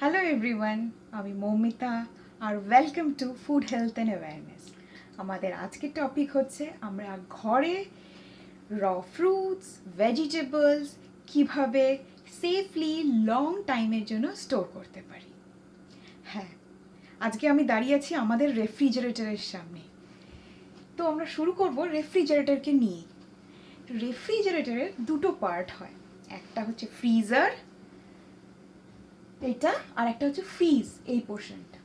Hello everyone, আমি মৌমিতা আর welcome to food health and awareness. আমাদের আজকের টপিক হচ্ছে আমরা ঘরে র ফ্রুটস ভেজিটেবলস কিভাবে সেফলি লং টাইমের জন্য স্টোর করতে পারি। হ্যাঁ, আজকে আমি দাঁড়িয়ে আছি আমাদের রেফ্রিজারেটরের সামনে। তো আমরা শুরু করব রেফ্রিজারেটরকে নিয়ে। রেফ্রিজারেটরের দুটো পার্ট হয়, একটা হচ্ছে ফ্রিজার এটা, আর একটা হচ্ছে ফ্রিজ এই পোর্শনটা।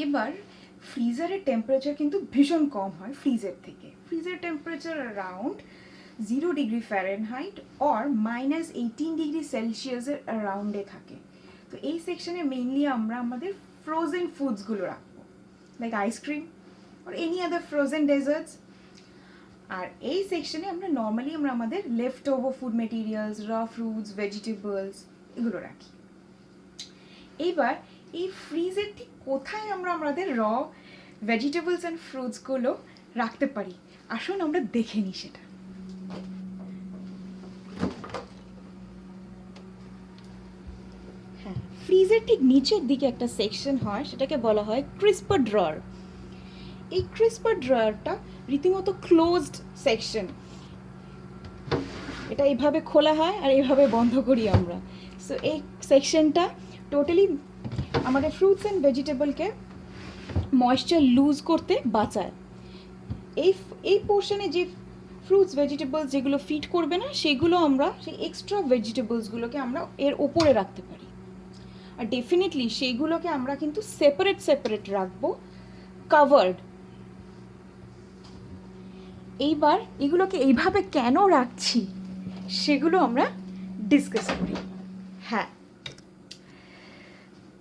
এবার ফ্রিজারের টেম্পারেচার কিন্তু ভীষণ কম হয় ফ্রিজের থেকে। ফ্রিজের temperature around 0 degree Fahrenheit or -18 degree সেলসিয়াসের অ্যারাউন্ডে থাকে। তো এই সেকশনে মেইনলি আমরা আমাদের ফ্রোজেন ফুডসগুলো রাখবো, লাইক আইসক্রিম আর এনি আদার ফ্রোজেন ডেজার্টস। আর এই সেকশনে আমরা নর্মালি আমাদের লেফট ওভার ফুড মেটেরিয়ালস, র ফ্রুটস, ভেজিটেবলস এগুলো রাখি। এইবার এই ফ্রিজের ঠিক কোথায় আমরা আমাদের র ভেজিটেবলস অ্যান্ড ফ্রুটসগুলো রাখতে পারি, আসুন আমরা দেখে নিই সেটা। হ্যাঁ, ফ্রিজের ঠিক নিচের দিকে একটা সেকশন হয়, সেটাকে বলা হয় ক্রিস্পার ড্রয়ার। এই ক্রিস্পার ড্রয়ারটা রীতিমতো ক্লোজড সেকশন। এটা এইভাবে খোলা হয় আর এইভাবে বন্ধ করি আমরা। সো এই সেকশনটা টোটালি আমাদের ফ্রুটস অ্যান্ড ভেজিটেবলকে ময়েশ্চার লুজ করতে বাঁচায়। এই পোর্শনে যে ফ্রুটস ভেজিটেবলস যেগুলো ফিট করবে না, সেগুলো আমরা সেই এক্সট্রা ভেজিটেবলসগুলোকে আমরা এর ওপরে রাখতে পারি। আর ডেফিনেটলি সেইগুলোকে আমরা কিন্তু সেপারেট রাখবো, কাভার্ড। এইবার এগুলোকে এইভাবে কেন রাখছি সেগুলো আমরা ডিসকাস করি। হ্যাঁ,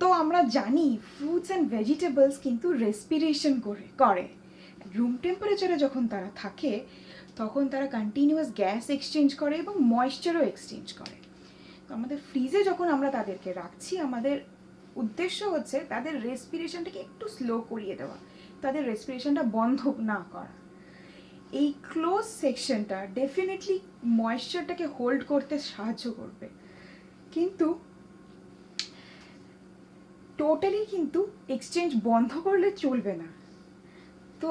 তো আমরা জানি ফ্রুটস অ্যান্ড ভেজিটেবলস কিন্তু রেসপিরেশন করে। রুম টেম্পারেচারে যখন তারা থাকে তখন তারা কন্টিনিউয়াস গ্যাস এক্সচেঞ্জ করে এবং ময়েশ্চারও এক্সচেঞ্জ করে। তো আমাদের ফ্রিজে যখন আমরা তাদেরকে রাখছি, আমাদের উদ্দেশ্য হচ্ছে তাদের রেসপিরেশনটাকে একটু স্লো করিয়ে দেওয়া, তাদের রেসপিরেশনটা বন্ধ না করা। এই ক্লোজ সেকশনটা ডেফিনেটলি ময়েশ্চারটাকে হোল্ড করতে সাহায্য করবে, কিন্তু টোটালি কিন্তু এক্সচেঞ্জ বন্ধ করলে চলবে না। তো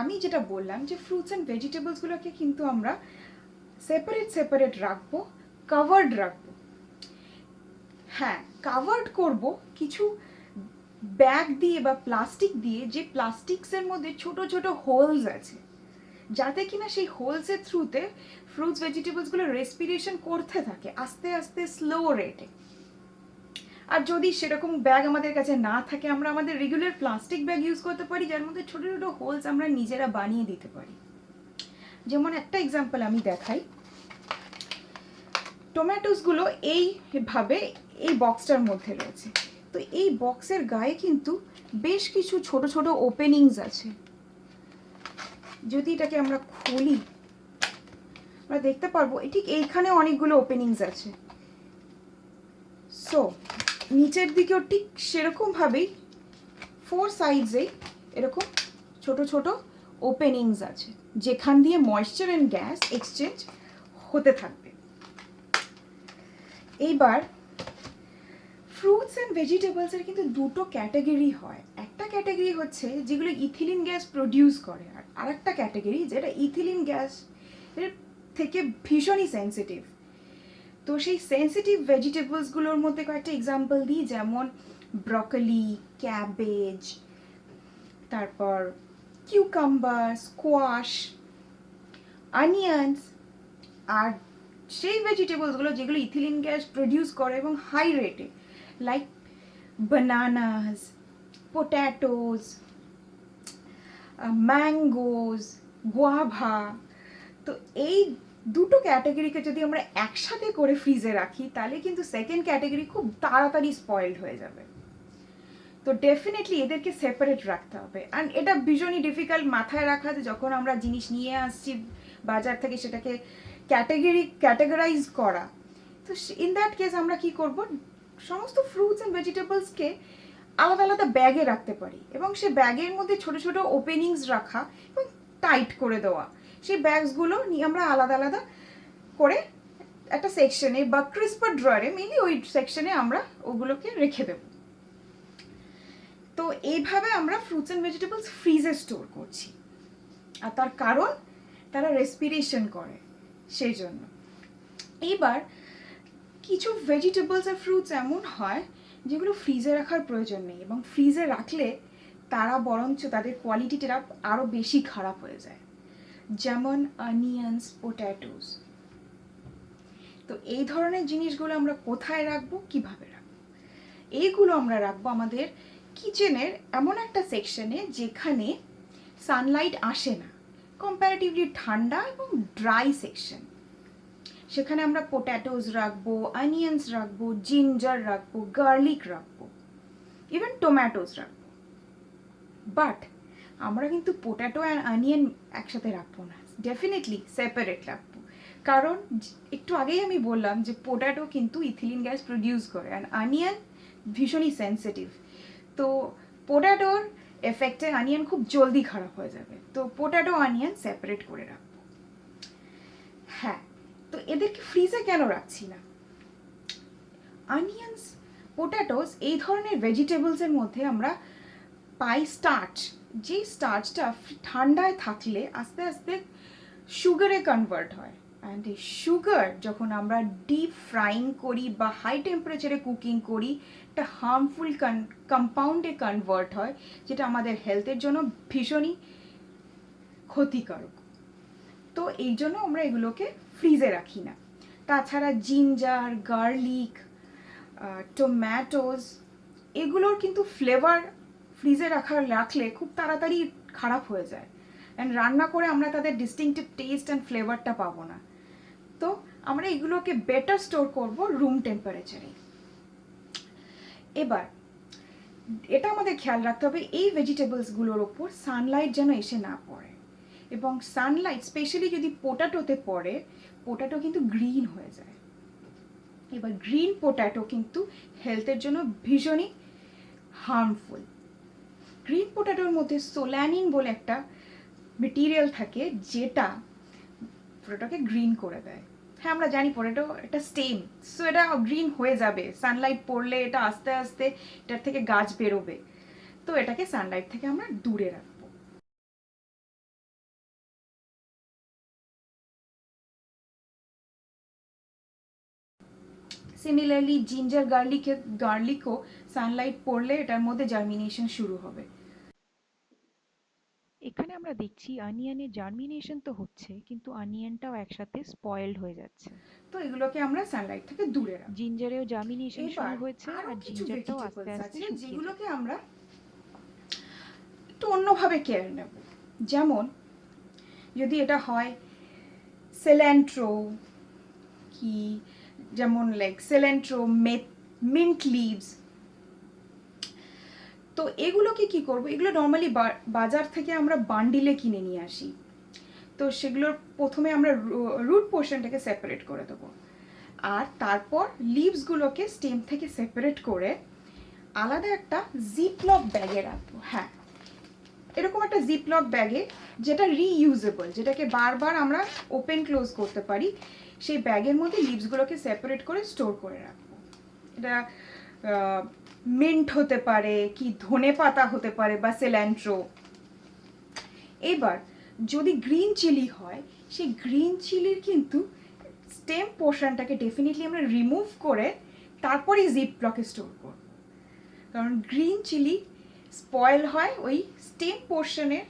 আমি যেটা বললাম যে ফ্রুটস অ্যান্ড ভেজিটেবলসগুলোকে কিন্তু আমরা সেপারেট রাখবো, কাভার্ড রাখবো। হ্যাঁ, কাভার্ড করব কিছু ব্যাগ দিয়ে বা প্লাস্টিক দিয়ে, যে প্লাস্টিক্সের মধ্যে ছোট ছোট হোলস আছে, যাতে কিনা সেই হোলসের থ্রুতে ফ্রুটস ভেজিটেবলসগুলো রেসপিরেশন করতে থাকে আস্তে আস্তে স্লো রেটে। আর যদি সেরকম ব্যাগ আমাদের কাছে না থাকে, আমরা আমাদের রেগুলার প্লাস্টিক ব্যাগ ইউজ করতে পারি, যার মধ্যে ছোট ছোট হোলস আমরা নিজেরা বানিয়ে দিতে পারি। যেমন একটা এক্সাম্পল আমি দেখাই, টমেটোসগুলো এইভাবে এই বক্সটার মধ্যে রয়েছে। তো এই বক্সের গায়ে কিন্তু বেশ কিছু ছোট ছোট ওপেনিংস আছে। যদি এটাকে আমরা খুলি, আমরা দেখতে পারবো ঠিক এইখানে অনেকগুলো ওপেনিংস আছে। সো নিচের দিকেও ঠিক সেরকমভাবেই 4 সাইডসেই এরকম ছোট ছোট ওপেনিংস আছে, যেখান দিয়ে ময়েশ্চার অ্যান্ড গ্যাস এক্সচেঞ্জ হতে থাকবে। এইবার ফ্রুটস অ্যান্ড ভেজিটেবলসের কিন্তু দুটো ক্যাটাগরি হয়। একটা ক্যাটাগরি হচ্ছে যেগুলো ইথিলিন গ্যাস প্রডিউস করে, আর আরেকটা ক্যাটাগরি যেটা ইথিলিন গ্যাস এর থেকে ভীষণই সেন্সিটিভ। তো সেই সেন্সিটিভ ভেজিটেবলসগুলোর মধ্যে কয়েকটা এক্সাম্পল দিই, যেমন ব্রকলি, ক্যাবেজ, তারপর কিউকাম্বার, স্কোয়াশ, অনিয়ন্স। আর সেই ভেজিটেবলসগুলো যেগুলো ইথিলিন গ্যাস প্রডিউস করে এবং হাই রেটে, লাইক বানানাস, পোট্যাটোস, ম্যাঙ্গোজ, গুয়াভা। তো এই দুটো ক্যাটাগরিকে যদি আমরা একসাথে করে ফ্রিজে রাখি, তাহলে কিন্তু সেকেন্ড ক্যাটাগরি খুব তাড়াতাড়ি স্পয়েলড হয়ে যাবে। তো ডেফিনেটলি এদেরকে সেপারেট রাখতে হবে। অ্যান্ড এটা ভীষণই ডিফিকাল্ট মাথায় রাখা, যে যখন আমরা জিনিস নিয়ে আসছি বাজার থেকে, সেটাকে ক্যাটাগরাইজ করা। তো ইন দ্যাট কেস আমরা কি করব, সমস্ত ফ্রুটস অ্যান্ড ভেজিটেবলসকে আলাদা আলাদা ব্যাগে রাখতে পারি, এবং সে ব্যাগের মধ্যে ছোট ছোট ওপেনিংস রাখা এবং টাইট করে দেওয়া। সেই ব্যাগসগুলো নিয়ে আমরা আলাদা আলাদা করে একটা সেকশনে বা ক্রিস্পার ড্রয়ারে মেনলি ওই সেকশনে আমরা ওগুলোকে রেখে দেব। তো এইভাবে আমরা ফ্রুটস অ্যান্ড ভেজিটেবলস ফ্রিজে স্টোর করছি, আর তার কারণ তারা রেসপিরেশন করে সেই জন্য। এবার কিছু ভেজিটেবলস আর ফ্রুটস এমন হয় যেগুলো ফ্রিজে রাখার প্রয়োজন নেই, এবং ফ্রিজে রাখলে তারা বরঞ্চ তাদের কোয়ালিটিটা আরও বেশি খারাপ হয়ে যায়, যেমন অনিয়ন্স, পোট্যাটোস। তো এই ধরনের জিনিসগুলো আমরা কোথায় রাখবো, কিভাবে রাখবো? এইগুলো আমরা রাখবো আমাদের কিচেনের এমন একটা সেকশনে যেখানে সানলাইট আসে না, কম্প্যারেটিভলি ঠান্ডা এবং ড্রাই সেকশন। সেখানে আমরা পোট্যাটোস রাখবো, অনিয়ন্স রাখবো, জিঞ্জার রাখবো, গার্লিক রাখবো, ইভেন টোম্যাটোস রাখবো। বাট আমরা কিন্তু পোট্যাটো আর অনিয়ন একসাথে রাখবো না, ডেফিনেটলি সেপারেট রাখবো। কারণ একটু আগেই আমি বললাম যে পোট্যাটো কিন্তু ইথিলিন গ্যাস প্রডিউস করে, আর অনিয়ন ভীষণই সেন্সিটিভ। তো পোট্যাটোর এফেক্টে অনিয়ন খুব জলদি খারাপ হয়ে যাবে, তো পোট্যাটো অনিয়ন সেপারেট করে রাখবো। হ্যাঁ, তো এদেরকে ফ্রিজে কেন রাখছি না? অনিয়ন্স, পোট্যাটোস এই ধরনের ভেজিটেবলসের মধ্যে আমরা পাই স্টার্চ, যে স্টার্চটা ঠান্ডায় থাকলে আস্তে আস্তে সুগারে কনভার্ট হয়। অ্যান্ড এই সুগার যখন আমরা ডিপ ফ্রাইং করি বা হাই টেম্পারেচারে কুকিং করি, একটা হার্মফুল কম্পাউন্ডে কনভার্ট হয়, যেটা আমাদের হেলথের জন্য ভীষণই ক্ষতিকারক। তো এই জন্য আমরা এগুলোকে ফ্রিজে রাখি না। তাছাড়া জিঞ্জার, গার্লিক, টোম্যাটোস, এগুলোর কিন্তু ফ্লেভার ফ্রিজে রাখলে খুব তাড়াতাড়ি খারাপ হয়ে যায়, অ্যান্ড রান্না করে আমরা তাদের ডিস্টিংক্টিভ টেস্ট অ্যান্ড ফ্লেভারটা পাবো না। তো আমরা এগুলোকে বেটার স্টোর করব রুম টেম্পারেচারে। এবার এটা আমাদের খেয়াল রাখতে হবে এই ভেজিটেবলসগুলোর ওপর সানলাইট যেন এসে না পড়ে, এবং সানলাইট স্পেশালি যদি পোট্যাটোতে পড়ে, পোট্যাটো কিন্তু গ্রিন হয়ে যায়। এবার গ্রিন পোট্যাটো কিন্তু হেলথের জন্য ভীষণই হার্মফুল। গ্রিন পোট্যাটোর মধ্যে সোলানিন বলে একটা মেটেরিয়াল থাকে যেটা পোট্যাটোকে গ্রিন করে দেয়। হ্যাঁ, আমরা জানি পোট্যাটো একটা স্টেম, সো এটা গ্রিন হয়ে যাবে, সানলাইট পড়লে এটা আস্তে আস্তে এটার থেকে গাছ বেরোবে। তো এটাকে সানলাইট থেকে আমরা দূরে রাখবো। সিমিলারলি জিঞ্জার, গার্লিকও সানলাইট পড়লে এটার মধ্যে জার্মিনেশন শুরু হবে। এখানে আমরা দেখছি অনিয়নের জার্মিনেশন তো হচ্ছে, কিন্তু অনিয়নটাও একসাথে স্পয়েলড হয়ে যাচ্ছে। তো এগুলোকে আমরা সানলাইট থেকে দূরে রাখবো। জিঞ্জারেও জার্মিনেশন শুরু এবার হয়েছে, আরো আর কিছু জিঞ্জারটাও আস্তে ভেজিটেবলস আস্তে আছে শুকিয়ে যেগুলোকে যাচ্ছে। আমরা একটু অন্যভাবে কেয়ার নেব। যেমন যদি এটা হয় সিল্যান্ট্রো, কি যেমন লাইক সিল্যান্ট্রো, মিন্ট লিভস, তো এগুলোকে কি করব? এগুলো নর্মালি বাজার থেকে আমরা বান্ডিলে কিনে নিয়ে আসি। তো সেগুলোর প্রথমে আমরা রুট পোর্শনটাকে সেপারেট করে দেবো, আর তারপর লিভসগুলোকে স্টেম থেকে সেপারেট করে আলাদা একটা জিপলক ব্যাগে রাখবো। হ্যাঁ, এরকম একটা জিপলক ব্যাগে, যেটা রিইউজেবল, যেটাকে বারবার আমরা ওপেন ক্লোজ করতে পারি, সেই ব্যাগের মধ্যে লিভসগুলোকে সেপারেট করে স্টোর করে রাখবো। এটা মিন্ট হতে পারে, কি ধনে পাতা হতে পারে, বা সিল্যান্ট্রো। এবার যদি গ্রিন চিলি হয়, সেই গ্রিন চিলির কিন্তু স্টেম পোর্শনটাকে ডেফিনেটলি আমরা রিমুভ করে তারপরে জিপ ব্লকে স্টোর করব, কারণ গ্রিন চিলি স্পয়েল হয় ওই স্টেম পোর্শনের,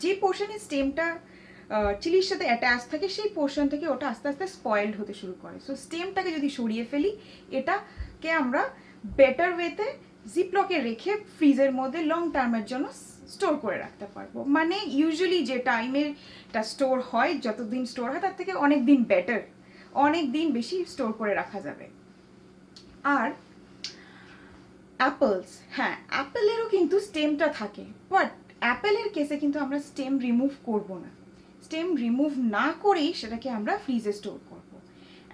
যে পোর্শনের স্টেমটা চিলির সাথে অ্যাটাচ থাকে, সেই পোর্শন থেকে ওটা আস্তে আস্তে স্পয়েলড হতে শুরু করে। সো স্টেমটাকে যদি সরিয়ে ফেলি, এটাকে আমরা বেটার ওয়েতে জিপলকে রেখে ফ্রিজের মধ্যে লং টার্মের জন্য স্টোর করে রাখতে পারবো। মানে ইউজুয়ালি যে টাইমেরটা স্টোর হয়, যতদিন স্টোর হয় তার থেকে অনেক দিন বেটার, অনেক দিন বেশি স্টোর করে রাখা যাবে। আর অ্যাপলস, হ্যাঁ, অ্যাপেলেরও কিন্তু স্টেমটা থাকে, বাট অ্যাপেলের কেসে কিন্তু আমরা স্টেম রিমুভ করব না। স্টেম রিমুভ না করেই সেটাকে আমরা ফ্রিজে স্টোর করব।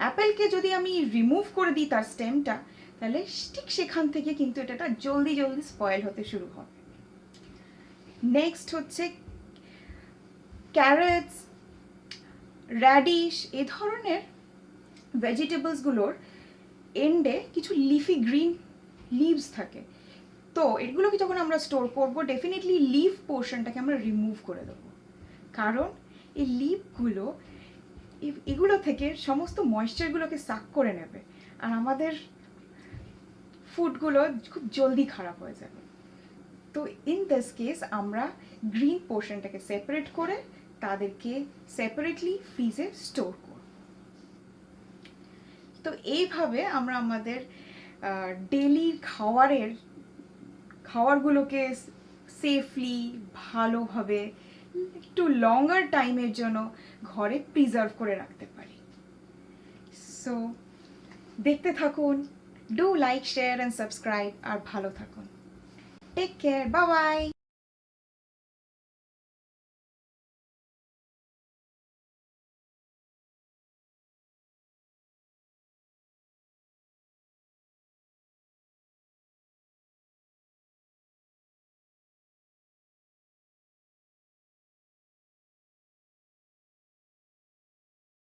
অ্যাপেলকে যদি আমি রিমুভ করে দিই তার স্টেমটা, তাহলে ঠিক সেখান থেকে কিন্তু এটা জলদি জলদি স্পয়েল হতে শুরু হবে। নেক্সট হচ্ছে ক্যারেটস, র্যাডিশ, এ ধরনের ভেজিটেবলসগুলোর এন্ডে কিছু লিফি গ্রিন লিভস থাকে। তো এগুলোকে যখন আমরা স্টোর করবো ডেফিনেটলি লিভ পোর্শনটাকে আমরা রিমুভ করে দেবো, কারণ এই লিভগুলো এগুলো থেকে সমস্ত ময়েশ্চারগুলোকে সাক করে নেবে আর আমাদের ফুডগুলো খুব জলদি খারাপ হয়ে যাবে। তো ইন দিস কেস আমরা গ্রিন পোর্শনটাকে সেপারেট করে তাদেরকে সেপারেটলি ফ্রিজে স্টোর করব। তো এইভাবে আমরা আমাদের ডেলি খাবারগুলোকে সেফলি ভালোভাবে একটু লঙ্গার টাইমের জন্য ঘরে প্রিজার্ভ করে রাখতে পারি। সো দেখতে থাকুন, do like, share and subscribe, আর ভালো থাকুন। Take care, bye by.